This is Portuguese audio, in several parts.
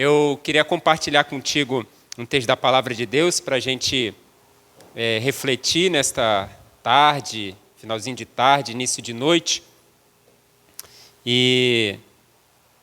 Eu queria compartilhar contigo um texto da Palavra de Deus para a gente refletir nesta tarde, finalzinho de tarde, início de noite. E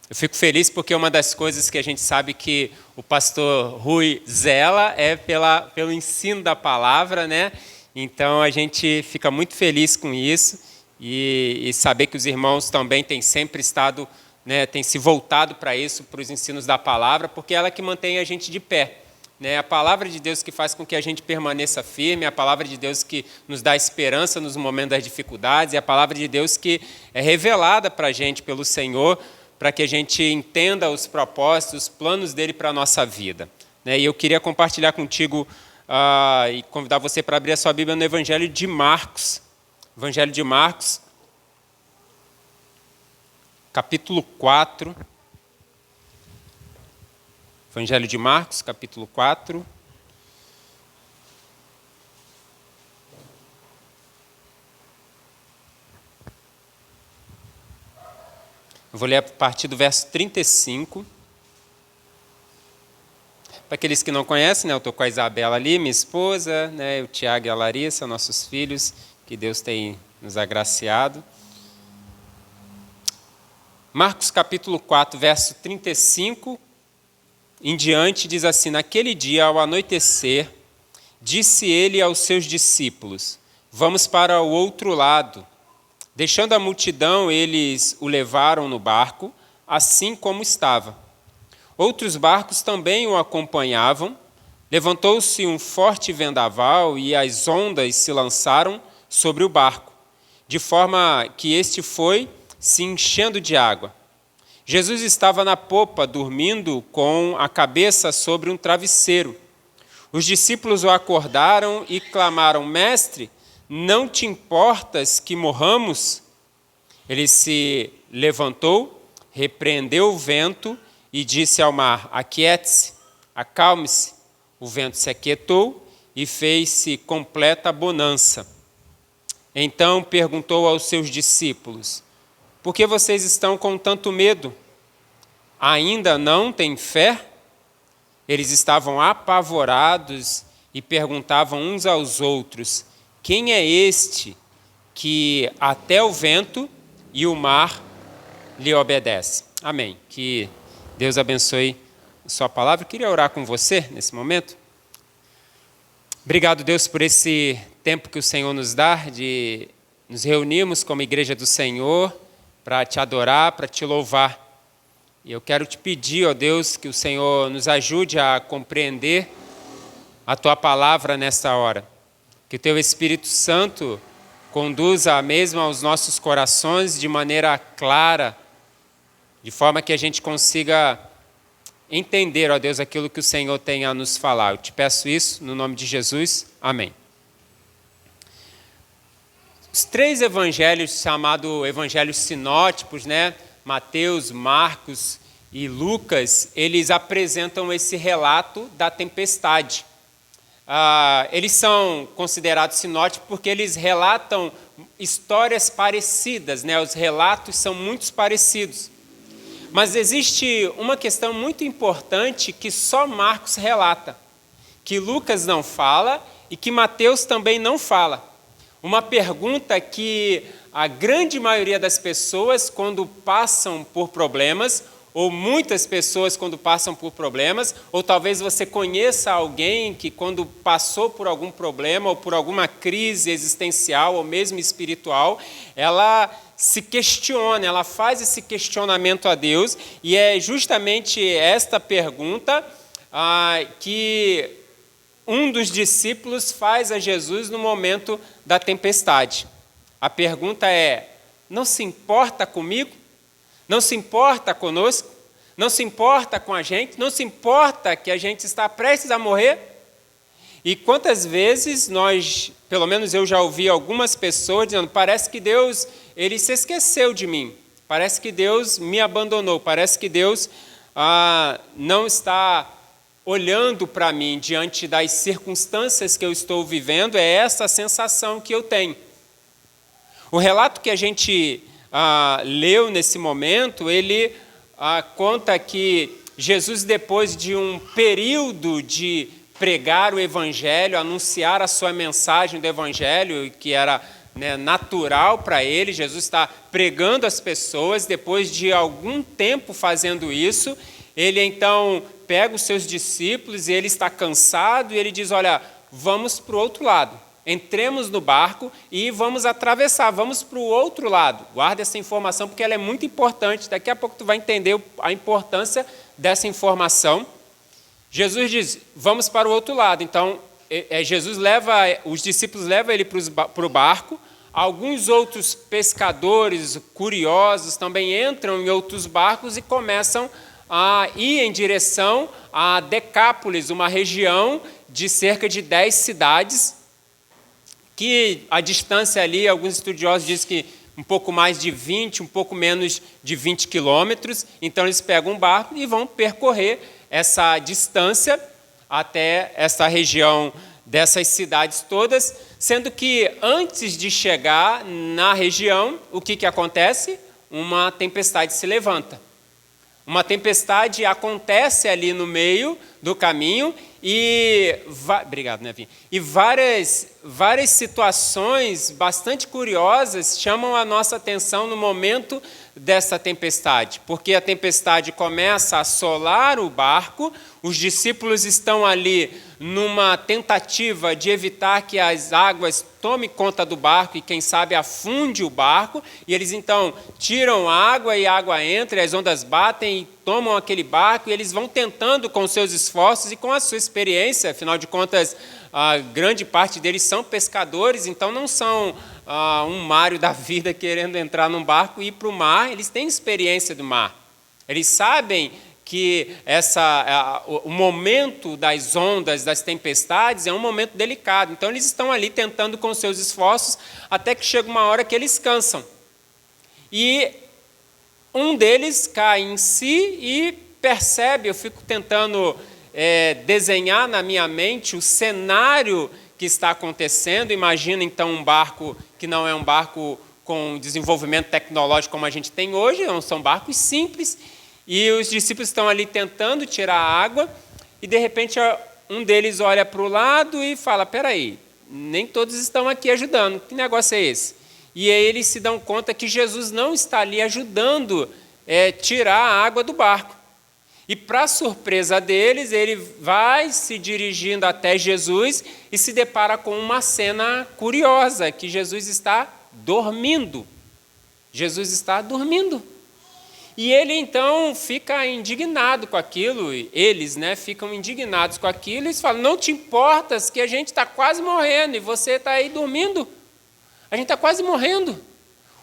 eu fico feliz porque uma das coisas que a gente sabe que o pastor Rui zela é pelo ensino da palavra, né? Então a gente fica muito feliz com isso e saber que os irmãos também têm sempre estado, né, têm se voltado para isso, para os ensinos da palavra, porque é ela que mantém a gente de pé. Né? A palavra de Deus que faz com que a gente permaneça firme, a palavra de Deus que nos dá esperança nos momentos das dificuldades, e a palavra de Deus que é revelada para a gente pelo Senhor, para que a gente entenda os propósitos, os planos dele para a nossa vida. Né? E eu queria compartilhar contigo e convidar você para abrir a sua Bíblia no Evangelho de Marcos. Evangelho de Marcos, capítulo 4. Evangelho de Marcos, capítulo 4. Eu vou ler a partir do verso 35. Para aqueles que não conhecem, né, eu estou com a Isabela ali, minha esposa, né, o Tiago e a Larissa, nossos filhos, que Deus tem nos agraciado. Marcos capítulo 4, verso 35 em diante, diz assim: naquele dia, ao anoitecer, disse ele aos seus discípulos: vamos para o outro lado. Deixando a multidão, eles o levaram no barco, assim como estava. Outros barcos também o acompanhavam. Levantou-se um forte vendaval e as ondas se lançaram sobre o barco, de forma que este foi se enchendo de água. Jesus estava na popa, dormindo com a cabeça sobre um travesseiro. Os discípulos o acordaram e clamaram: Mestre, não te importas que morramos? Ele se levantou, repreendeu o vento e disse ao mar: aquiete-se, acalme-se. O vento se aquietou e fez-se completa bonança. Então perguntou aos seus discípulos: por que vocês estão com tanto medo? Ainda não têm fé? Eles estavam apavorados e perguntavam uns aos outros: quem é este que até o vento e o mar lhe obedecem? Amém. Que Deus abençoe a sua palavra. Eu queria orar com você nesse momento. Obrigado, Deus, por esse tempo que o Senhor nos dá de nos reunirmos como igreja do Senhor para te adorar, para te louvar. E eu quero te pedir, ó Deus, que o Senhor nos ajude a compreender a tua palavra nesta hora. Que o teu Espírito Santo conduza a mesma aos nossos corações de maneira clara, de forma que a gente consiga entender, ó Deus, aquilo que o Senhor tem a nos falar. Eu te peço isso no nome de Jesus. Amém. Os três evangelhos, chamados evangelhos sinóticos, né? Mateus, Marcos e Lucas, eles apresentam esse relato da tempestade. Eles são considerados sinóticos porque eles relatam histórias parecidas, né? Os relatos são muito parecidos. Mas existe uma questão muito importante que só Marcos relata, que Lucas não fala e que Mateus também não fala. Uma pergunta que a grande maioria das pessoas, quando passam por problemas, ou muitas pessoas quando passam por problemas, ou talvez você conheça alguém que quando passou por algum problema ou por alguma crise existencial ou mesmo espiritual, ela se questiona, ela faz esse questionamento a Deus, e é justamente esta pergunta que um dos discípulos faz a Jesus no momento da tempestade. A pergunta é: não se importa comigo? Não se importa conosco? Não se importa com a gente? Não se importa que a gente está prestes a morrer? E quantas vezes nós, pelo menos eu já ouvi algumas pessoas dizendo: parece que Deus, ele se esqueceu de mim. Parece que Deus me abandonou. Parece que Deus não está olhando para mim diante das circunstâncias que eu estou vivendo. É essa a sensação que eu tenho. O relato que a gente leu nesse momento, ele conta que Jesus, depois de um período de pregar o Evangelho, anunciar a sua mensagem do Evangelho, que era natural para ele, Jesus está pregando às pessoas. Depois de algum tempo fazendo isso, ele então pega os seus discípulos e ele está cansado e ele diz: olha, vamos para o outro lado, entremos no barco e vamos atravessar, vamos para o outro lado. Guarda essa informação porque ela é muito importante, daqui a pouco tu vai entender a importância dessa informação. Jesus diz: vamos para o outro lado. Então, os discípulos levam ele para o barco. Alguns outros pescadores curiosos também entram em outros barcos e começam a ir em direção a Decápolis, uma região de cerca de 10 cidades, que a distância ali, alguns estudiosos dizem que um pouco mais de 20, um pouco menos de 20 quilômetros. Então, eles pegam um barco e vão percorrer essa distância até essa região dessas cidades todas, sendo que antes de chegar na região, o que acontece? Uma tempestade se levanta. Uma tempestade acontece ali no meio do caminho e obrigado, Nevinha. E várias situações bastante curiosas chamam a nossa atenção no momento dessa tempestade, porque a tempestade começa a assolar o barco, os discípulos estão ali numa tentativa de evitar que as águas tomem conta do barco e, quem sabe, afunde o barco, e eles então tiram água e a água entra, e as ondas batem e tomam aquele barco, e eles vão tentando com seus esforços e com a sua experiência, afinal de contas, a grande parte deles são pescadores, então não são um Mário da vida querendo entrar num barco e ir para o mar. Eles têm experiência do mar. Eles sabem que o momento das ondas, das tempestades, é um momento delicado. Então, eles estão ali tentando com seus esforços, até que chega uma hora que eles cansam. E um deles cai em si e percebe, eu fico tentando desenhar na minha mente o cenário que está acontecendo. Imagina, então, um barco que não é um barco com desenvolvimento tecnológico como a gente tem hoje, são barcos simples, e os discípulos estão ali tentando tirar a água, e, de repente, um deles olha para o lado e fala: espera aí, nem todos estão aqui ajudando, que negócio é esse? E aí eles se dão conta que Jesus não está ali ajudando tirar a água do barco. E, para surpresa deles, ele vai se dirigindo até Jesus e se depara com uma cena curiosa, que Jesus está dormindo. Jesus está dormindo. E ele, então, fica indignado com aquilo, eles ficam indignados com aquilo, e eles falam: não te importas que a gente está quase morrendo e você está aí dormindo? A gente está quase morrendo.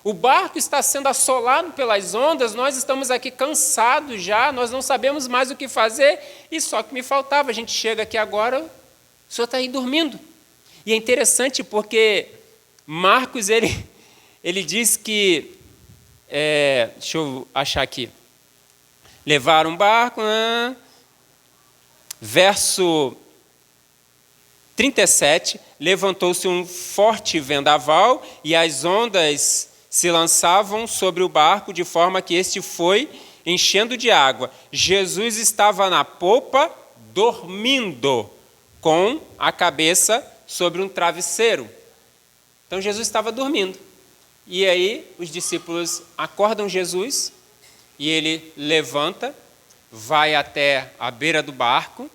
O barco está sendo assolado pelas ondas, nós estamos aqui cansados já, nós não sabemos mais o que fazer, e só que me faltava, a gente chega aqui agora, o senhor está aí dormindo. E é interessante porque Marcos, ele diz que, deixa eu achar aqui, levaram um barco, verso 37, levantou-se um forte vendaval e as ondas se lançavam sobre o barco, de forma que este foi enchendo de água. Jesus estava na popa, dormindo, com a cabeça sobre um travesseiro. Então, Jesus estava dormindo. E aí, os discípulos acordam Jesus, e ele levanta, vai até a beira do barco,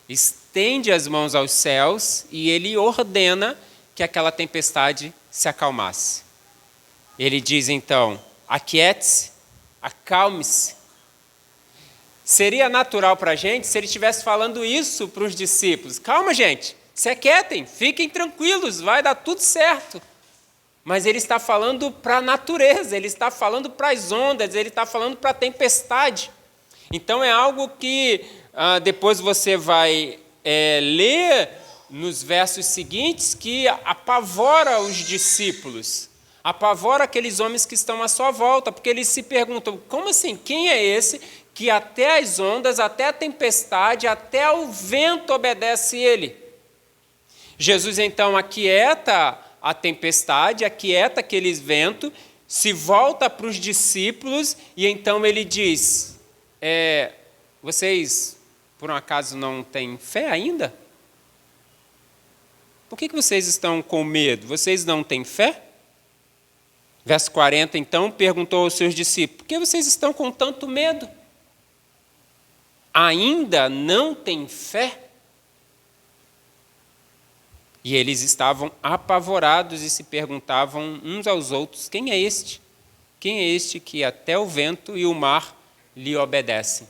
estende as mãos aos céus, e ele ordena que aquela tempestade se acalmasse. Ele diz, então: aquiete-se, acalme-se. Seria natural para a gente se ele estivesse falando isso para os discípulos: calma, gente, se aquietem, fiquem tranquilos, vai dar tudo certo. Mas ele está falando para a natureza, ele está falando para as ondas, ele está falando para a tempestade. Então é algo que depois você vai ler nos versos seguintes, que apavora os discípulos. Apavora aqueles homens que estão à sua volta, porque eles se perguntam: como assim? Quem é esse que até as ondas, até a tempestade, até o vento obedece ele? Jesus, então, aquieta a tempestade, aquieta aquele vento, se volta para os discípulos e então ele diz: vocês, por um acaso, não têm fé ainda? Por que vocês estão com medo? Vocês não têm fé? Verso 40, então, perguntou aos seus discípulos: por que vocês estão com tanto medo? Ainda não têm fé? E eles estavam apavorados e se perguntavam uns aos outros: quem é este? Quem é este que até o vento e o mar lhe obedecem?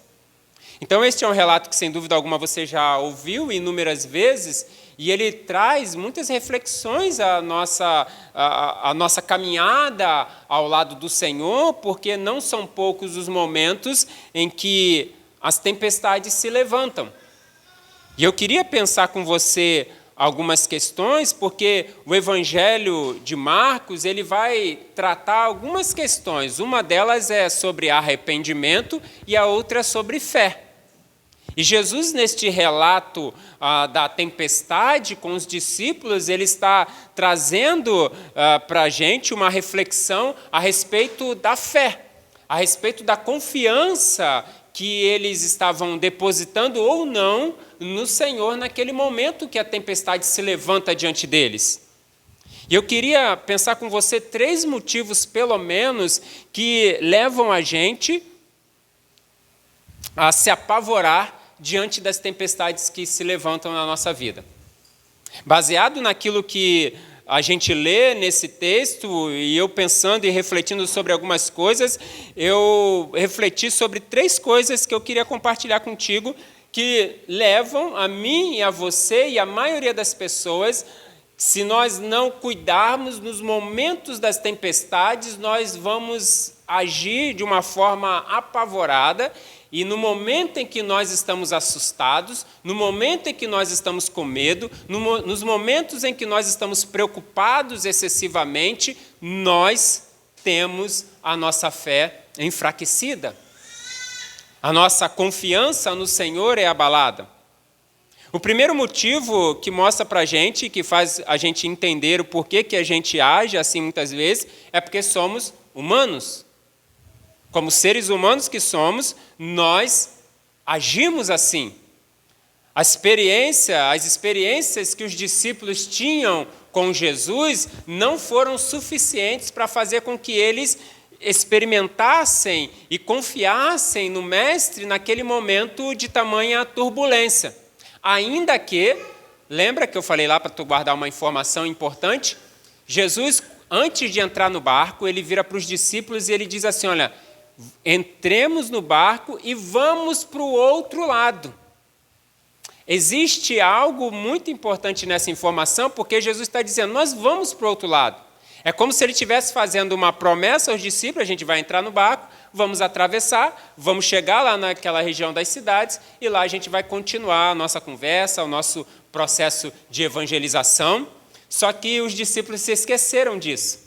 Então, este é um relato que, sem dúvida alguma, você já ouviu inúmeras vezes, e ele traz muitas reflexões à nossa caminhada ao lado do Senhor, porque não são poucos os momentos em que as tempestades se levantam. E eu queria pensar com você algumas questões, porque o Evangelho de Marcos ele vai tratar algumas questões. Uma delas é sobre arrependimento e a outra é sobre fé. E Jesus, neste relato da tempestade com os discípulos, ele está trazendo para a gente uma reflexão a respeito da fé, a respeito da confiança que eles estavam depositando ou não no Senhor naquele momento que a tempestade se levanta diante deles. E eu queria pensar com você 3 motivos, pelo menos, que levam a gente a se apavorar diante das tempestades que se levantam na nossa vida. Baseado naquilo que a gente lê nesse texto, e eu pensando e refletindo sobre algumas coisas, eu refleti sobre 3 coisas que eu queria compartilhar contigo, que levam a mim e a você e a maioria das pessoas, se nós não cuidarmos nos momentos das tempestades, nós vamos agir de uma forma apavorada. E no momento em que nós estamos assustados, no momento em que nós estamos com medo, nos momentos em que nós estamos preocupados excessivamente, nós temos a nossa fé enfraquecida. A nossa confiança no Senhor é abalada. O primeiro motivo que mostra para a gente, que faz a gente entender o porquê que a gente age assim muitas vezes, é porque somos humanos. Como seres humanos que somos, nós agimos assim. As experiências que os discípulos tinham com Jesus não foram suficientes para fazer com que eles experimentassem e confiassem no Mestre naquele momento de tamanha turbulência. Ainda que, lembra que eu falei lá para tu guardar uma informação importante? Jesus, antes de entrar no barco, ele vira para os discípulos e ele diz assim: olha, entremos no barco e vamos para o outro lado. Existe algo muito importante nessa informação, porque Jesus está dizendo, nós vamos para o outro lado. É como se ele estivesse fazendo uma promessa aos discípulos: a gente vai entrar no barco, vamos atravessar, vamos chegar lá naquela região das cidades, e lá a gente vai continuar a nossa conversa, o nosso processo de evangelização. Só que os discípulos se esqueceram disso.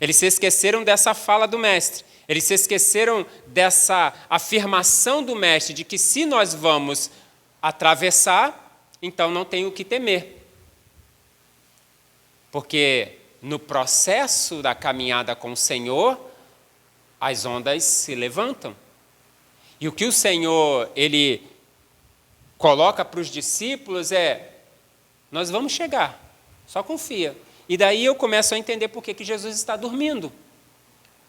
Eles se esqueceram dessa fala do Mestre. Eles se esqueceram dessa afirmação do Mestre de que se nós vamos atravessar, então não tem o que temer. Porque no processo da caminhada com o Senhor, as ondas se levantam. E o que o Senhor ele coloca para os discípulos é: nós vamos chegar, só confia. E daí eu começo a entender por que Jesus está dormindo.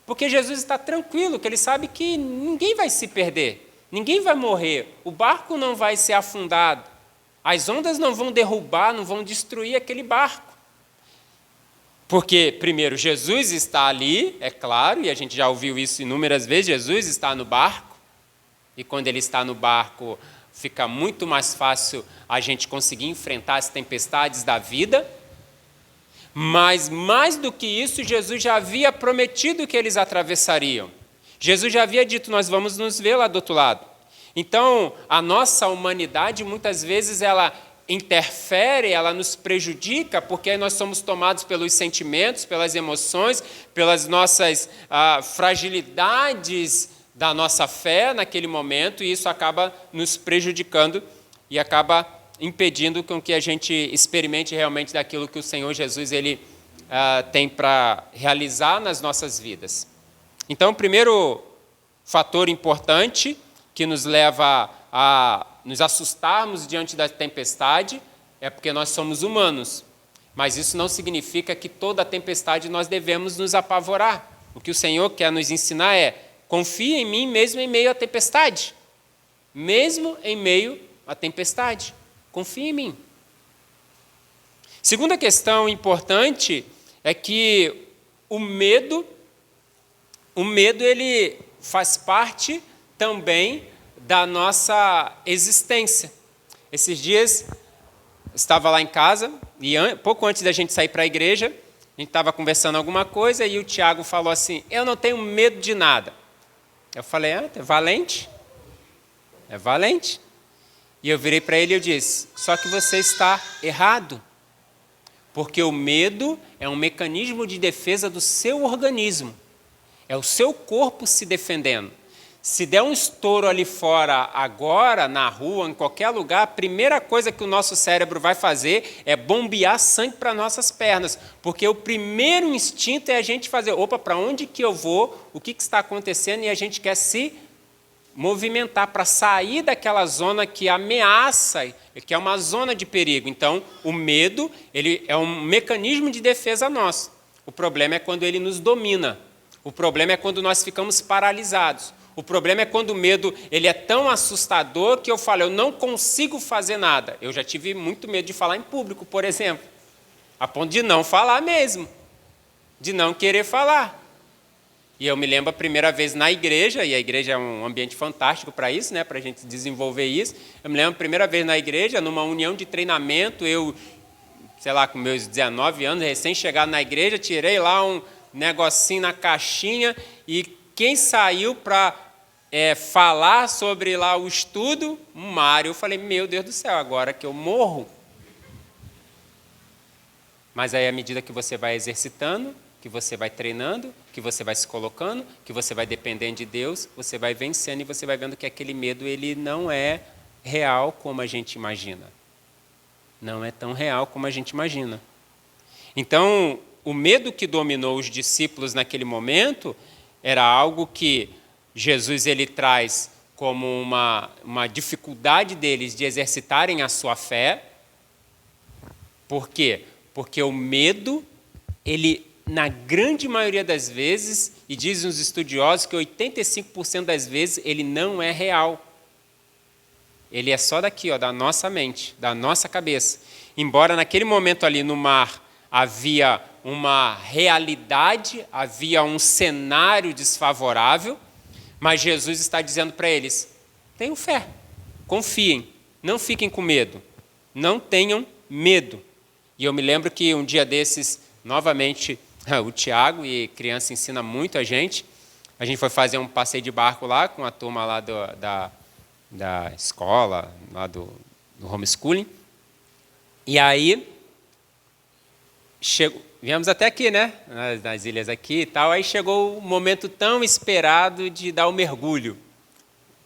Porque Jesus está tranquilo, que ele sabe que ninguém vai se perder, ninguém vai morrer, o barco não vai ser afundado, as ondas não vão derrubar, não vão destruir aquele barco. Porque, primeiro, Jesus está ali, é claro, e a gente já ouviu isso inúmeras vezes, Jesus está no barco, e quando ele está no barco, fica muito mais fácil a gente conseguir enfrentar as tempestades da vida. Mas, mais do que isso, Jesus já havia prometido que eles atravessariam. Jesus já havia dito, nós vamos nos ver lá do outro lado. Então, a nossa humanidade, muitas vezes, ela interfere, ela nos prejudica, porque nós somos tomados pelos sentimentos, pelas emoções, pelas nossas fragilidades da nossa fé naquele momento, e isso acaba nos prejudicando e acaba impedindo com que a gente experimente realmente daquilo que o Senhor Jesus ele, tem para realizar nas nossas vidas. Então, o primeiro fator importante que nos leva a nos assustarmos diante da tempestade, é porque nós somos humanos. Mas isso não significa que toda tempestade nós devemos nos apavorar. O que o Senhor quer nos ensinar é: confie em mim mesmo em meio à tempestade. Mesmo em meio à tempestade. Confie em mim. Segunda questão importante é que o medo ele faz parte também da nossa existência. Esses dias estava lá em casa e pouco antes da gente sair para a igreja, a gente estava conversando alguma coisa e o Tiago falou assim: eu não tenho medo de nada. Eu falei: é valente? É valente. E eu virei para ele e eu disse: só que você está errado. Porque o medo é um mecanismo de defesa do seu organismo. É o seu corpo se defendendo. Se der um estouro ali fora agora, na rua, em qualquer lugar, a primeira coisa que o nosso cérebro vai fazer é bombear sangue para nossas pernas. Porque o primeiro instinto é a gente fazer: opa, para onde que eu vou? O que está acontecendo? E a gente quer se movimentar para sair daquela zona que ameaça, que é uma zona de perigo. Então, o medo ele é um mecanismo de defesa nosso. O problema é quando ele nos domina. O problema é quando nós ficamos paralisados. O problema é quando o medo ele é tão assustador que eu falo: eu não consigo fazer nada. Eu já tive muito medo de falar em público, por exemplo, a ponto de não falar mesmo, de não querer falar. E eu me lembro a primeira vez na igreja, e a igreja é um ambiente fantástico para isso, né, para a gente desenvolver isso. Eu me lembro a primeira vez na igreja, numa união de treinamento, eu, sei lá, com meus 19 anos, recém-chegado na igreja, tirei lá um negocinho na caixinha, e quem saiu para falar sobre lá o estudo, Mário. Eu falei: meu Deus do céu, agora que eu morro. Mas aí, à medida que você vai exercitando, que você vai treinando, que você vai se colocando, que você vai dependendo de Deus, você vai vencendo e você vai vendo que aquele medo ele não é real como a gente imagina. Não é tão real como a gente imagina. Então, o medo que dominou os discípulos naquele momento era algo que Jesus ele traz como uma dificuldade deles de exercitarem a sua fé. Por quê? Porque o medo, ele, na grande maioria das vezes, e dizem os estudiosos que 85% das vezes, ele não é real. Ele é só daqui, da nossa mente, da nossa cabeça. Embora naquele momento ali no mar havia uma realidade, havia um cenário desfavorável, mas Jesus está dizendo para eles: tenham fé, confiem, não fiquem com medo, não tenham medo. E eu me lembro que um dia desses, novamente, o Tiago, e criança ensina muito a gente foi fazer um passeio de barco lá com a turma lá da escola, lá do homeschooling. E aí, viemos até aqui, né? Nas ilhas aqui e tal. Aí chegou o momento tão esperado de dar o mergulho.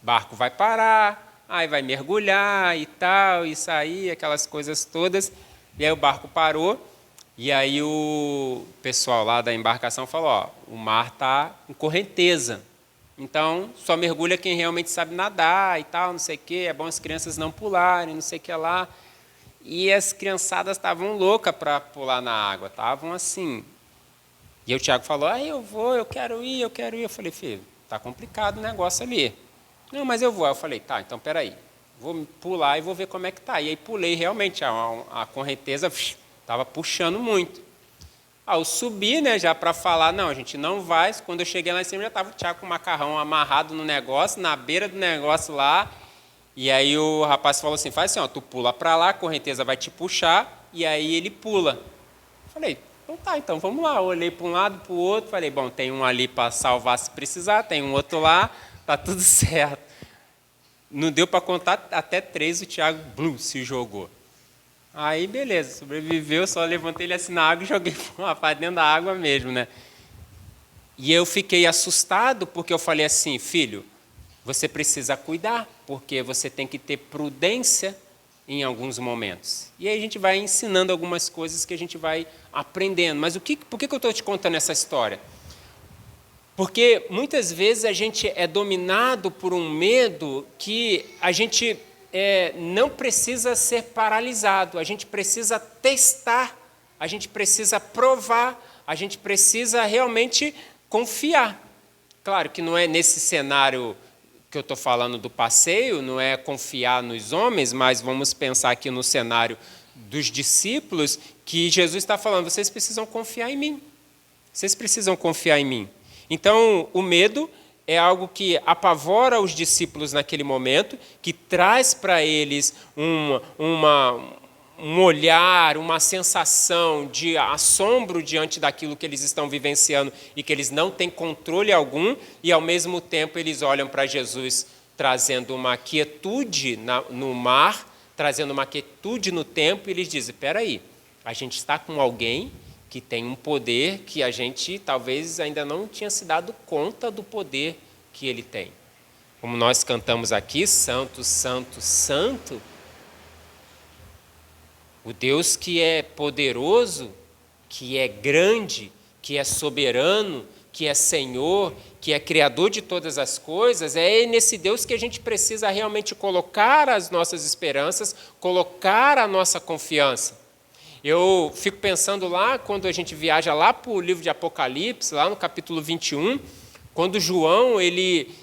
O barco vai parar, aí vai mergulhar e tal, e sair, aquelas coisas todas. E aí o barco parou, e aí o pessoal lá da embarcação falou: o mar está com correnteza, então só mergulha quem realmente sabe nadar e tal, não sei o quê, é bom as crianças não pularem, não sei o que lá. E as criançadas estavam loucas para pular na água, estavam assim. E aí o Tiago falou: eu quero ir. Eu falei: filho, está complicado o negócio ali. Não, mas eu vou. Aí eu falei: tá, então peraí. Vou pular e vou ver como é que está. E aí pulei, realmente, a correnteza estava puxando muito. Eu subi, né, já para falar: não, a gente não vai. Quando eu cheguei lá em cima, já estava o Tiago com o macarrão amarrado no negócio, na beira do negócio lá. E aí o rapaz falou assim: faz assim, tu pula para lá, a correnteza vai te puxar, e aí ele pula. Falei: então tá, então vamos lá. Eu olhei para um lado, para o outro, falei: bom, tem um ali para salvar se precisar, tem um outro lá, tá tudo certo. Não deu para contar até 3, o Tiago se jogou. Aí, beleza, sobreviveu, só levantei ele assim na água e joguei para dentro da água mesmo, né? E eu fiquei assustado, porque eu falei assim: filho, você precisa cuidar, porque você tem que ter prudência em alguns momentos. E aí a gente vai ensinando algumas coisas que a gente vai aprendendo. Mas por que eu estou te contando essa história? Porque muitas vezes a gente é dominado por um medo que a gente não precisa ser paralisado, a gente precisa testar, a gente precisa provar, a gente precisa realmente confiar. Claro que não é nesse cenário que eu estou falando do passeio, não é confiar nos homens, mas vamos pensar aqui no cenário dos discípulos, que Jesus está falando, vocês precisam confiar em mim. Vocês precisam confiar em mim. Então, o medo é algo que apavora os discípulos naquele momento, que traz para eles um olhar, uma sensação de assombro diante daquilo que eles estão vivenciando e que eles não têm controle algum, e ao mesmo tempo eles olham para Jesus trazendo uma quietude no mar, trazendo uma quietude no tempo, e eles dizem, espera aí, a gente está com alguém que tem um poder que a gente talvez ainda não tinha se dado conta do poder que ele tem. Como nós cantamos aqui, santo, santo, santo, o Deus que é poderoso, que é grande, que é soberano, que é Senhor, que é Criador de todas as coisas, é nesse Deus que a gente precisa realmente colocar as nossas esperanças, colocar a nossa confiança. Eu fico pensando lá, quando a gente viaja lá para o livro de Apocalipse, lá no capítulo 21, quando João ele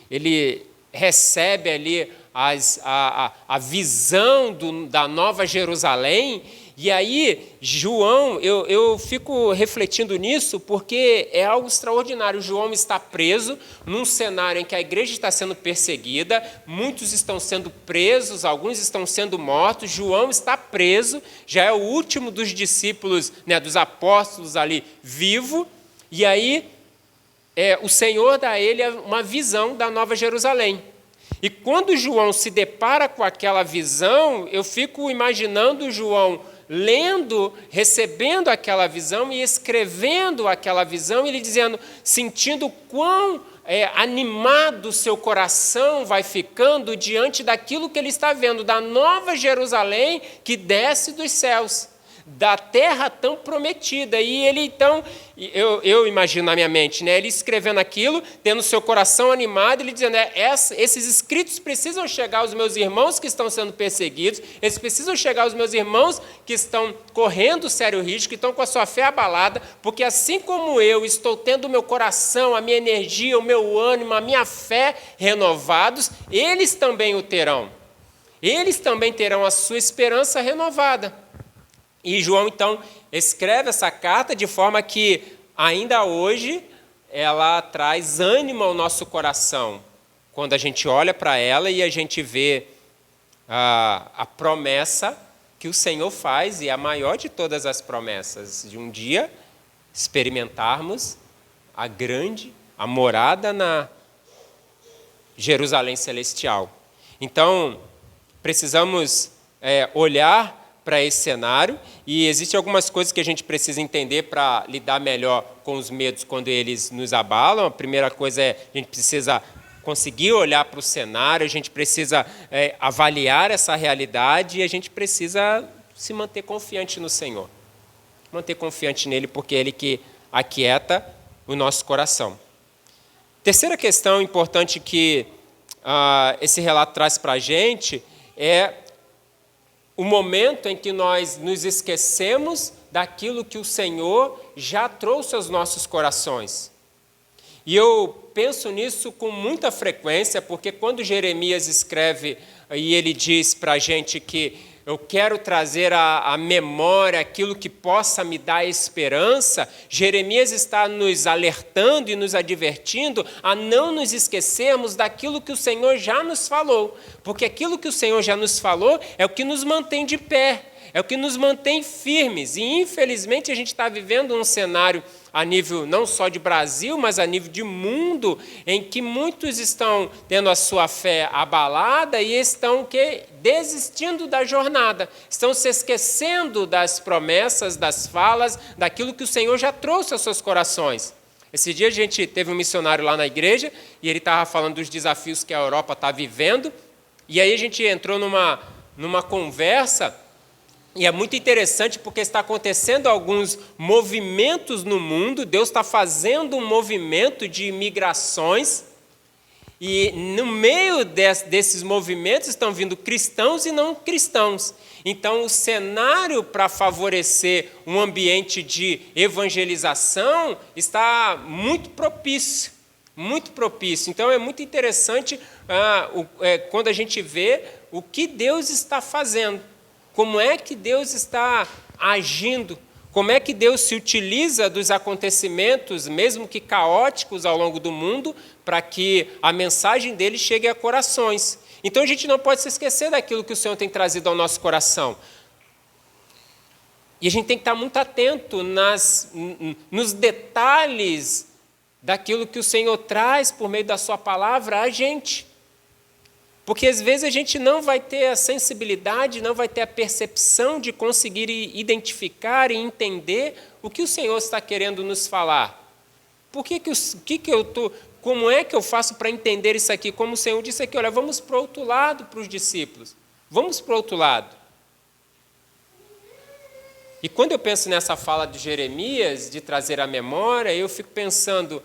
recebe ali a visão da Nova Jerusalém, e aí João, eu fico refletindo nisso porque é algo extraordinário. João está preso num cenário em que a igreja está sendo perseguida, muitos estão sendo presos, alguns estão sendo mortos, João está preso, já é o último dos discípulos, dos apóstolos ali vivo, e aí o Senhor dá a ele uma visão da Nova Jerusalém. E quando João se depara com aquela visão, eu fico imaginando João lendo, recebendo aquela visão e escrevendo aquela visão, ele dizendo, sentindo quão animado seu coração vai ficando diante daquilo que ele está vendo, da Nova Jerusalém que desce dos céus, da terra tão prometida. E ele então, eu imagino na minha mente, ele escrevendo aquilo, tendo seu coração animado, ele dizendo, esses escritos precisam chegar aos meus irmãos que estão sendo perseguidos, eles precisam chegar aos meus irmãos que estão correndo sério risco, que estão com a sua fé abalada, porque assim como eu estou tendo o meu coração, a minha energia, o meu ânimo, a minha fé renovados, eles também o terão. Eles também terão a sua esperança renovada. E João, então, escreve essa carta de forma que, ainda hoje, ela traz ânimo ao nosso coração. Quando a gente olha para ela e a gente vê a promessa que o Senhor faz, e a maior de todas as promessas, de um dia experimentarmos a morada na Jerusalém Celestial. Então, precisamos olhar para esse cenário, e existem algumas coisas que a gente precisa entender para lidar melhor com os medos quando eles nos abalam. A primeira coisa é a gente precisa conseguir olhar para o cenário, a gente precisa avaliar essa realidade e a gente precisa se manter confiante no Senhor. Manter confiante nele, porque é ele que aquieta o nosso coração. Terceira questão importante que esse relato traz para a gente é o momento em que nós nos esquecemos daquilo que o Senhor já trouxe aos nossos corações. E eu penso nisso com muita frequência, porque quando Jeremias escreve e ele diz para a gente que eu quero trazer à memória aquilo que possa me dar esperança, Jeremias está nos alertando e nos advertindo a não nos esquecermos daquilo que o Senhor já nos falou, porque aquilo que o Senhor já nos falou é o que nos mantém de pé, é o que nos mantém firmes, e infelizmente a gente está vivendo um cenário a nível não só de Brasil, mas a nível de mundo, em que muitos estão tendo a sua fé abalada e estão desistindo da jornada, estão se esquecendo das promessas, das falas, daquilo que o Senhor já trouxe aos seus corações. Esse dia a gente teve um missionário lá na igreja e ele estava falando dos desafios que a Europa está vivendo, e aí a gente entrou numa conversa E é muito interessante porque está acontecendo alguns movimentos no mundo, Deus está fazendo um movimento de migrações, e no meio desses movimentos estão vindo cristãos e não cristãos. Então, o cenário para favorecer um ambiente de evangelização está muito propício, muito propício. Então, é muito interessante quando a gente vê o que Deus está fazendo, como é que Deus está agindo, como é que Deus se utiliza dos acontecimentos, mesmo que caóticos ao longo do mundo, para que a mensagem dele chegue a corações. Então a gente não pode se esquecer daquilo que o Senhor tem trazido ao nosso coração. E a gente tem que estar muito atento nos detalhes daquilo que o Senhor traz por meio da sua palavra a gente. Porque às vezes a gente não vai ter a sensibilidade, não vai ter a percepção de conseguir identificar e entender o que o Senhor está querendo nos falar. Como é que eu faço para entender isso aqui? Como o Senhor disse aqui, olha, vamos para o outro lado para os discípulos. Vamos para o outro lado. E quando eu penso nessa fala de Jeremias, de trazer à memória, eu fico pensando,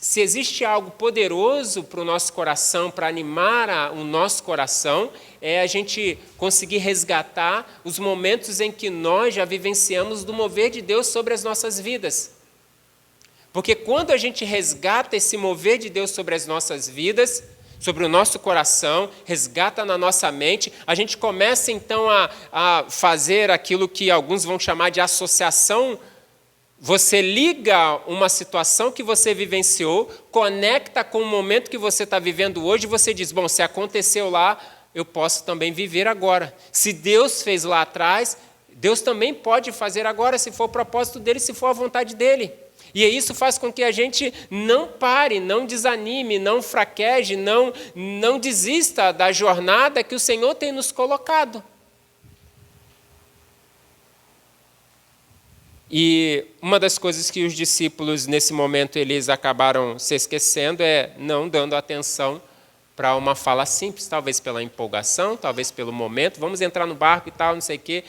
se existe algo poderoso para o nosso coração, para animar o nosso coração, é a gente conseguir resgatar os momentos em que nós já vivenciamos do mover de Deus sobre as nossas vidas. Porque quando a gente resgata esse mover de Deus sobre as nossas vidas, sobre o nosso coração, resgata na nossa mente, a gente começa então a fazer aquilo que alguns vão chamar de associação. Você liga uma situação que você vivenciou, conecta com o momento que você está vivendo hoje, e você diz, bom, se aconteceu lá, eu posso também viver agora. Se Deus fez lá atrás, Deus também pode fazer agora, se for o propósito dele, se for a vontade dele. E isso faz com que a gente não pare, não desanime, não fraqueje, não desista da jornada que o Senhor tem nos colocado. E uma das coisas que os discípulos, nesse momento, eles acabaram se esquecendo é não dando atenção para uma fala simples, talvez pela empolgação, talvez pelo momento, vamos entrar no barco e tal, não sei o quê.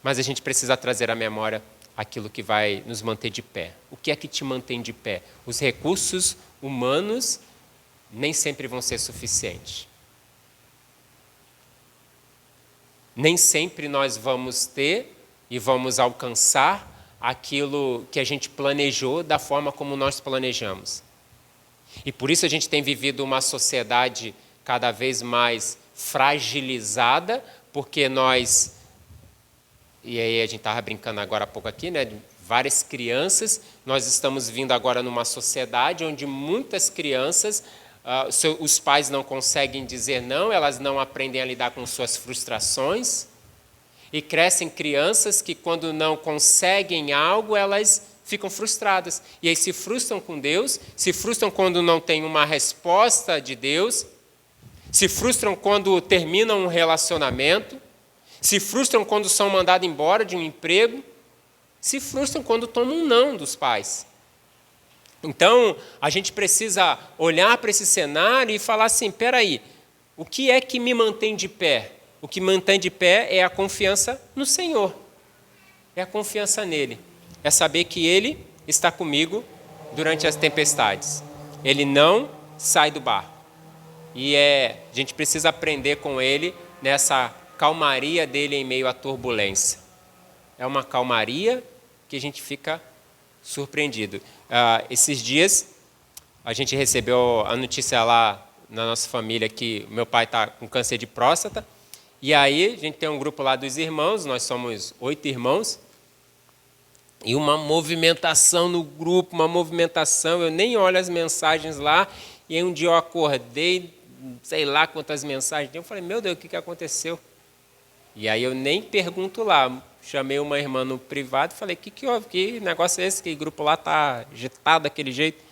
Mas a gente precisa trazer à memória aquilo que vai nos manter de pé. O que é que te mantém de pé? Os recursos humanos nem sempre vão ser suficientes. Nem sempre nós vamos ter e vamos alcançar aquilo que a gente planejou da forma como nós planejamos. E por isso a gente tem vivido uma sociedade cada vez mais fragilizada, porque nós, e aí a gente estava brincando agora há pouco aqui, né, de várias crianças, nós estamos vindo agora numa sociedade onde muitas crianças, os pais não conseguem dizer não, elas não aprendem a lidar com suas frustrações, e crescem crianças que quando não conseguem algo, elas ficam frustradas. E aí se frustram com Deus, se frustram quando não tem uma resposta de Deus, se frustram quando terminam um relacionamento, se frustram quando são mandados embora de um emprego, se frustram quando tomam um não dos pais. Então, a gente precisa olhar para esse cenário e falar assim, espera aí, o que é que me mantém de pé? O que mantém de pé é a confiança no Senhor, é a confiança nele, é saber que Ele está comigo durante as tempestades. Ele não sai do barco. E a gente precisa aprender com Ele nessa calmaria dele em meio à turbulência. É uma calmaria que a gente fica surpreendido. Esses dias, a gente recebeu a notícia lá na nossa família que meu pai está com câncer de próstata. E aí, a gente tem um grupo lá dos irmãos, nós somos 8 irmãos, e uma movimentação no grupo, uma movimentação, eu nem olho as mensagens lá, e aí um dia eu acordei, sei lá quantas mensagens, eu falei, meu Deus, o que aconteceu? E aí eu nem pergunto lá, chamei uma irmã no privado e falei, o que houve? Que negócio é esse? Que grupo lá está agitado daquele jeito?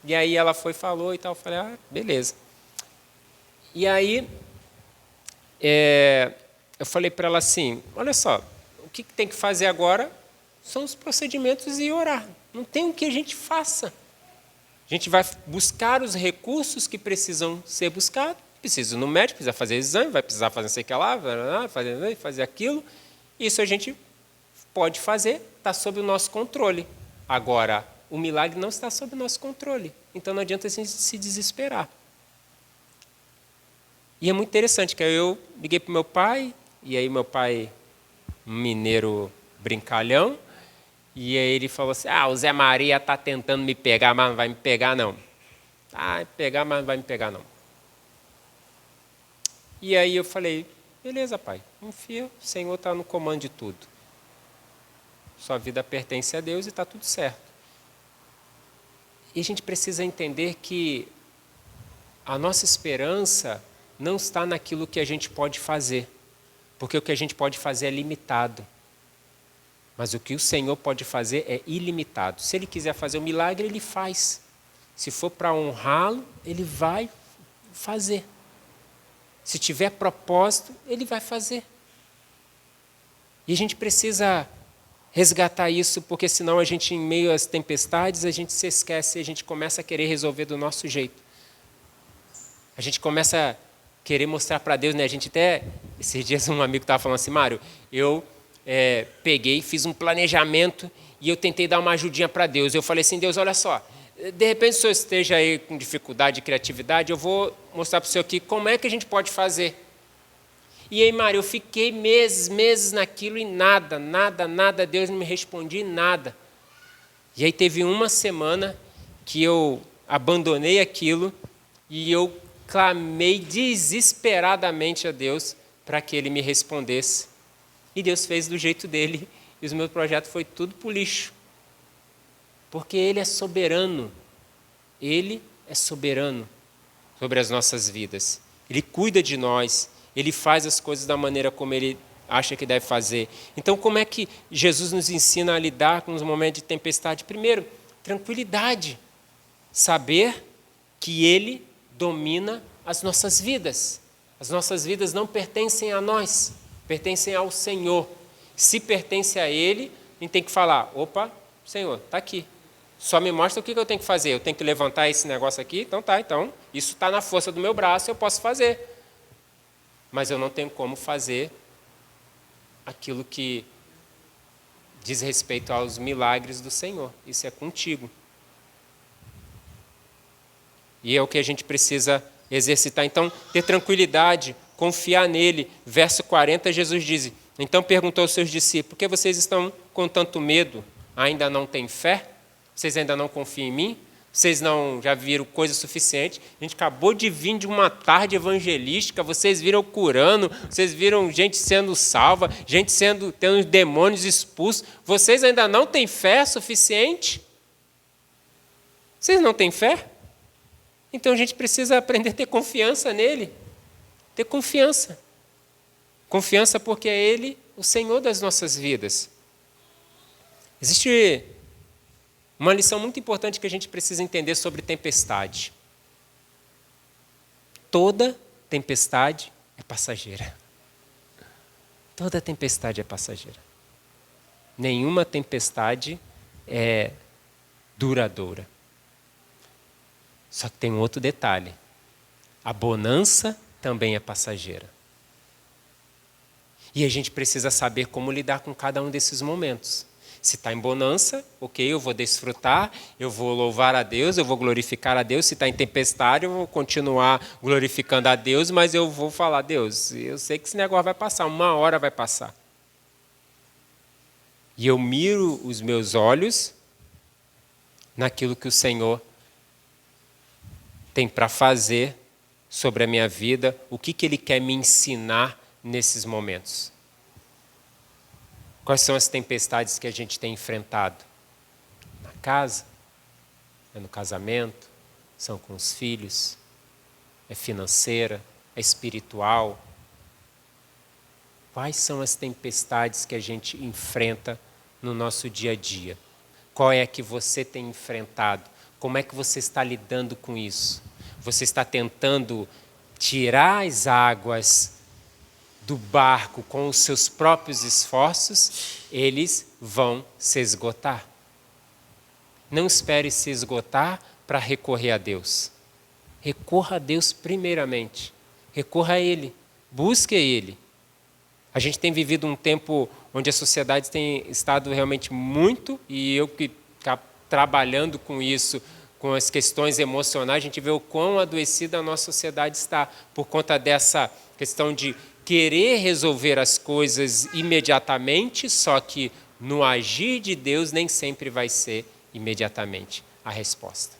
E aí ela foi e falou e tal, eu falei, beleza. E aí eu falei para ela assim, olha só, o que tem que fazer agora são os procedimentos e orar. Não tem o que a gente faça. A gente vai buscar os recursos que precisam ser buscados, precisa ir no médico, precisa fazer exame, vai precisar fazer não sei o que lá, fazer aquilo. Isso a gente pode fazer, está sob o nosso controle. Agora, o milagre não está sob o nosso controle. Então não adianta a gente se desesperar. E é muito interessante que eu liguei para o meu pai, e aí meu pai, um mineiro brincalhão, e aí ele falou assim, o Zé Maria está tentando me pegar, mas não vai me pegar não. Tá, pegar, mas não vai me pegar não. E aí eu falei, beleza pai, confia, o Senhor está no comando de tudo. Sua vida pertence a Deus e está tudo certo. E a gente precisa entender que a nossa esperança não está naquilo que a gente pode fazer, porque o que a gente pode fazer é limitado. Mas o que o Senhor pode fazer é ilimitado. Se Ele quiser fazer um milagre, Ele faz. Se for para honrá-lo, Ele vai fazer. Se tiver propósito, Ele vai fazer. E a gente precisa resgatar isso, porque senão a gente, em meio às tempestades, a gente se esquece e a gente começa a querer resolver do nosso jeito. A gente começa a querer mostrar para Deus, né? A gente até, esses dias um amigo estava falando assim, Mário, eu peguei, fiz um planejamento e eu tentei dar uma ajudinha para Deus. Eu falei assim, Deus, olha só, de repente se o senhor esteja aí com dificuldade de criatividade, eu vou mostrar para o senhor aqui como é que a gente pode fazer. E aí, Mário, eu fiquei meses naquilo e nada, Deus não me respondia nada. E aí teve uma semana que eu abandonei aquilo e eu clamei desesperadamente a Deus para que Ele me respondesse. E Deus fez do jeito dele e os meus projetos foi tudo para o lixo. Porque Ele é soberano. Ele é soberano sobre as nossas vidas. Ele cuida de nós. Ele faz as coisas da maneira como Ele acha que deve fazer. Então, como é que Jesus nos ensina a lidar com os momentos de tempestade? Primeiro, tranquilidade. Saber que Ele domina as nossas vidas. As nossas vidas não pertencem a nós, pertencem ao Senhor. Se pertence a Ele, a gente tem que falar, opa, Senhor, está aqui. Só me mostra o que eu tenho que fazer. Eu tenho que levantar esse negócio aqui? Então isso está na força do meu braço, eu posso fazer. Mas eu não tenho como fazer aquilo que diz respeito aos milagres do Senhor. Isso é contigo. E é o que a gente precisa exercitar. Então, ter tranquilidade, confiar nele. Verso 40, Jesus diz, então perguntou aos seus discípulos, por que vocês estão com tanto medo? Ainda não têm fé? Vocês ainda não confiam em mim? Vocês não já viram coisa suficiente? A gente acabou de vir de uma tarde evangelística, vocês viram curando, vocês viram gente sendo salva, gente tendo os demônios expulsos. Vocês ainda não têm fé suficiente? Vocês não têm fé? Então a gente precisa aprender a ter confiança nele. Ter confiança. Confiança porque é Ele o Senhor das nossas vidas. Existe uma lição muito importante que a gente precisa entender sobre tempestade. Toda tempestade é passageira. Toda tempestade é passageira. Nenhuma tempestade é duradoura. Só que tem um outro detalhe. A bonança também é passageira. E a gente precisa saber como lidar com cada um desses momentos. Se está em bonança, ok, eu vou desfrutar, eu vou louvar a Deus, eu vou glorificar a Deus. Se está em tempestade, eu vou continuar glorificando a Deus, mas eu vou falar, Deus, eu sei que esse negócio vai passar, uma hora vai passar. E eu miro os meus olhos naquilo que o Senhor tem para fazer sobre a minha vida, o que Ele quer me ensinar nesses momentos. Quais são as tempestades que a gente tem enfrentado? Na casa? É no casamento? São com os filhos? É financeira? É espiritual? Quais são as tempestades que a gente enfrenta no nosso dia a dia? Qual é a que você tem enfrentado? Como é que você está lidando com isso? Você está tentando tirar as águas do barco com os seus próprios esforços? Eles vão se esgotar. Não espere se esgotar para recorrer a Deus. Recorra a Deus primeiramente. recorra a Ele, busque Ele. A gente tem vivido um tempo onde a sociedade tem estado realmente muito, e eu que estou trabalhando com isso, com as questões emocionais, a gente vê o quão adoecida a nossa sociedade está por conta dessa questão de querer resolver as coisas imediatamente, só que no agir de Deus nem sempre vai ser imediatamente a resposta.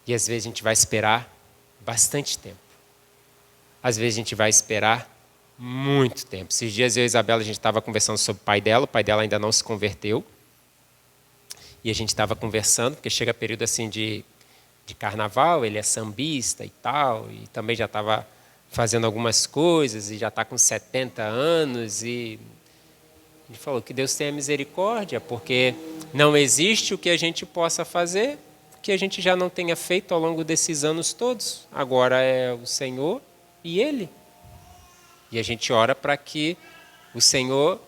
E às vezes a gente vai esperar bastante tempo. Às vezes a gente vai esperar muito tempo. Esses dias eu e a Isabela, a gente estava conversando sobre o pai dela ainda não se converteu. E a gente estava conversando, porque chega período assim de carnaval, ele é sambista e tal, e também já estava fazendo algumas coisas, e já está com 70 anos, e a gente falou que Deus tenha misericórdia, porque não existe o que a gente possa fazer, que a gente já não tenha feito ao longo desses anos todos. Agora é o Senhor e Ele. E a gente ora para que o Senhor,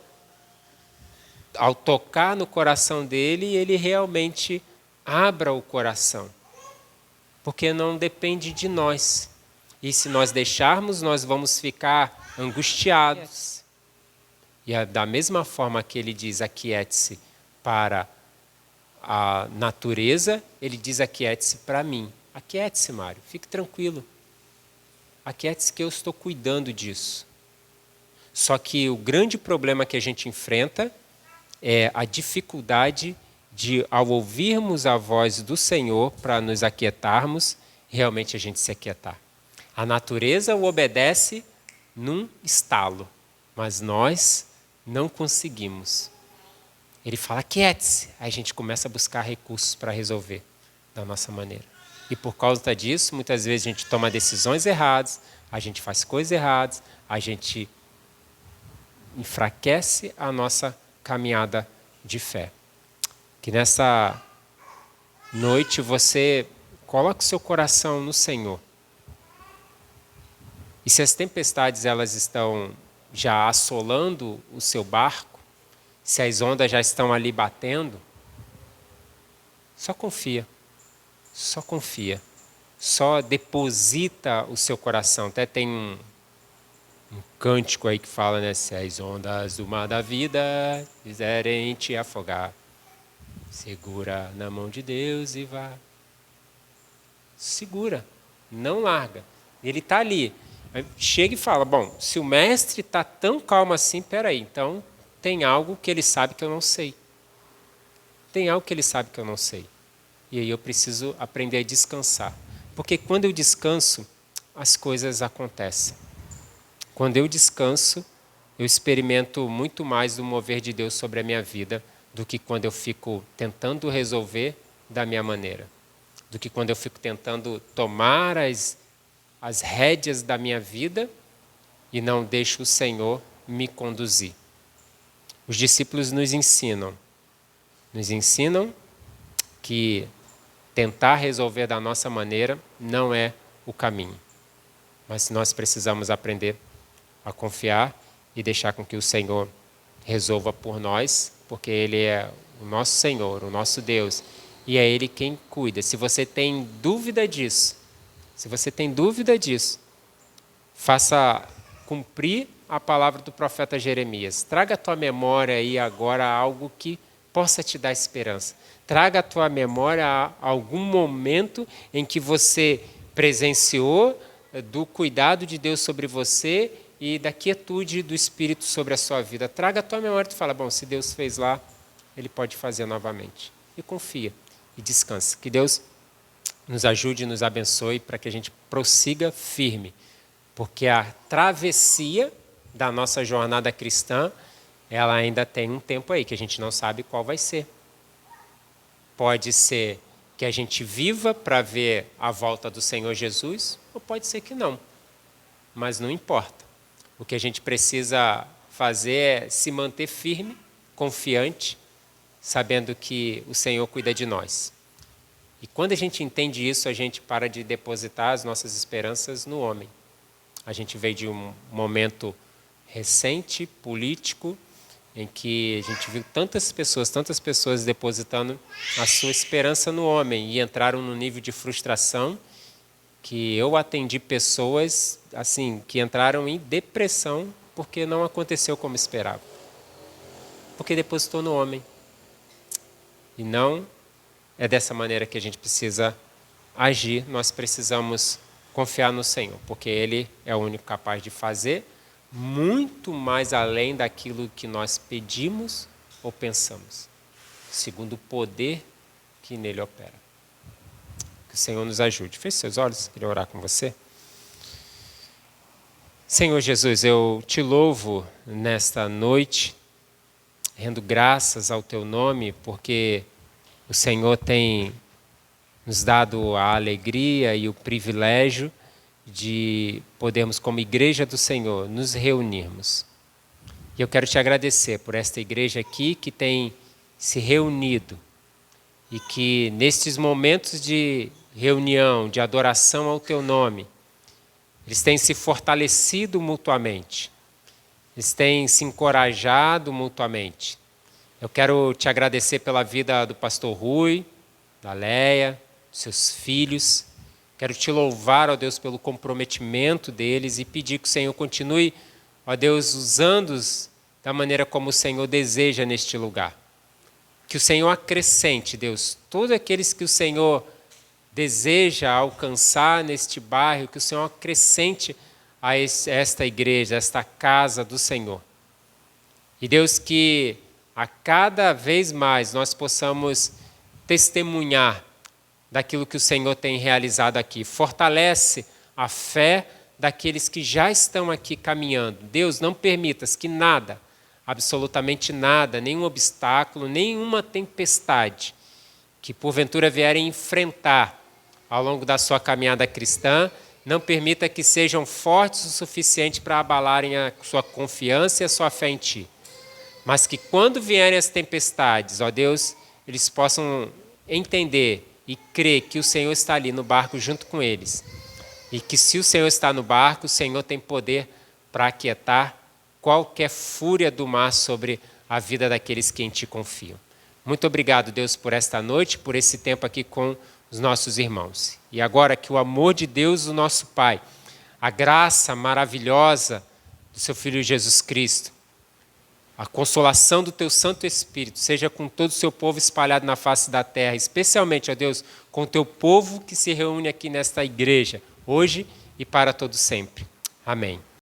ao tocar no coração dele, ele realmente abra o coração. Porque não depende de nós. E se nós deixarmos, nós vamos ficar angustiados. E da mesma forma que ele diz aquiete-se para a natureza, ele diz aquiete-se para mim. Aquiete-se, Mário, fique tranquilo. Aquiete-se que eu estou cuidando disso. Só que o grande problema que a gente enfrenta é a dificuldade de, ao ouvirmos a voz do Senhor para nos aquietarmos, realmente a gente se aquietar. A natureza o obedece num estalo, mas nós não conseguimos. Ele fala, aquiete-se. Aí a gente começa a buscar recursos para resolver da nossa maneira. E por causa disso, muitas vezes a gente toma decisões erradas, a gente faz coisas erradas, a gente enfraquece a nossa caminhada de fé. Que nessa noite você coloque o seu coração no Senhor. E se as tempestades elas estão já assolando o seu barco, se as ondas já estão ali batendo, só confia. Só confia. Só deposita o seu coração. Até tem um cântico aí que fala, né? Se as ondas do mar da vida fizerem te afogar, segura na mão de Deus e vá. Segura, não larga. Ele está ali. Chega e fala, bom, se o mestre está tão calmo assim, peraí, então tem algo que ele sabe que eu não sei. Tem algo que ele sabe que eu não sei. E aí eu preciso aprender a descansar. Porque quando eu descanso, as coisas acontecem. Quando eu descanso, eu experimento muito mais do mover de Deus sobre a minha vida do que quando eu fico tentando resolver da minha maneira. Do que quando eu fico tentando tomar as rédeas da minha vida e não deixo o Senhor me conduzir. Os discípulos nos ensinam que tentar resolver da nossa maneira não é o caminho. Mas nós precisamos aprender a confiar e deixar com que o Senhor resolva por nós, porque Ele é o nosso Senhor, o nosso Deus, e é Ele quem cuida. Se você tem dúvida disso, faça cumprir a palavra do profeta Jeremias. Traga à tua memória aí agora algo que possa te dar esperança. Traga à tua memória algum momento em que você presenciou do cuidado de Deus sobre você e da quietude do Espírito sobre a sua vida. Traga à tua memória e tu fala, bom, se Deus fez lá, Ele pode fazer novamente. E confia e descansa. Que Deus nos ajude e nos abençoe para que a gente prossiga firme. Porque a travessia da nossa jornada cristã, ela ainda tem um tempo aí que a gente não sabe qual vai ser. Pode ser que a gente viva para ver a volta do Senhor Jesus, ou pode ser que não. Mas não importa. O que a gente precisa fazer é se manter firme, confiante, sabendo que o Senhor cuida de nós. E quando a gente entende isso, a gente para de depositar as nossas esperanças no homem. A gente veio de um momento recente, político, em que a gente viu tantas pessoas depositando a sua esperança no homem e entraram num nível de frustração que eu atendi pessoas assim que entraram em depressão porque não aconteceu como esperava. Porque depositou no homem. E não é dessa maneira que a gente precisa agir. Nós precisamos confiar no Senhor, porque Ele é o único capaz de fazer muito mais além daquilo que nós pedimos ou pensamos, segundo o poder que nele opera. Que o Senhor nos ajude. Feche seus olhos, queria orar com você. Senhor Jesus, eu te louvo nesta noite, rendo graças ao teu nome, porque o Senhor tem nos dado a alegria e o privilégio de podermos, como igreja do Senhor, nos reunirmos. E eu quero te agradecer por esta igreja aqui que tem se reunido e que nestes momentos de reunião, de adoração ao teu nome, eles têm se fortalecido mutuamente, eles têm se encorajado mutuamente. Eu quero te agradecer pela vida do pastor Rui, da Leia, seus filhos. Quero te louvar, ó Deus, pelo comprometimento deles e pedir que o Senhor continue, ó Deus, usando-os da maneira como o Senhor deseja neste lugar. Que o Senhor acrescente, Deus, todos aqueles que o Senhor deseja alcançar neste bairro, que o Senhor acrescente a esta igreja, a esta casa do Senhor. E Deus, que a cada vez mais nós possamos testemunhar daquilo que o Senhor tem realizado aqui. Fortalece a fé daqueles que já estão aqui caminhando. Deus, não permitas que nada, absolutamente nada, nenhum obstáculo, nenhuma tempestade que porventura vierem enfrentar ao longo da sua caminhada cristã, não permita que sejam fortes o suficiente para abalarem a sua confiança e a sua fé em Ti. Mas que quando vierem as tempestades, ó Deus, eles possam entender e crer que o Senhor está ali no barco junto com eles. E que se o Senhor está no barco, o Senhor tem poder para aquietar qualquer fúria do mar sobre a vida daqueles que em Ti confiam. Muito obrigado, Deus, por esta noite, por esse tempo aqui com os nossos irmãos. E agora que o amor de Deus, o nosso Pai, a graça maravilhosa do Seu Filho Jesus Cristo, a consolação do Teu Santo Espírito seja com todo o Seu povo espalhado na face da terra, especialmente, ó Deus, com o Teu povo que se reúne aqui nesta igreja, hoje e para todo sempre. Amém.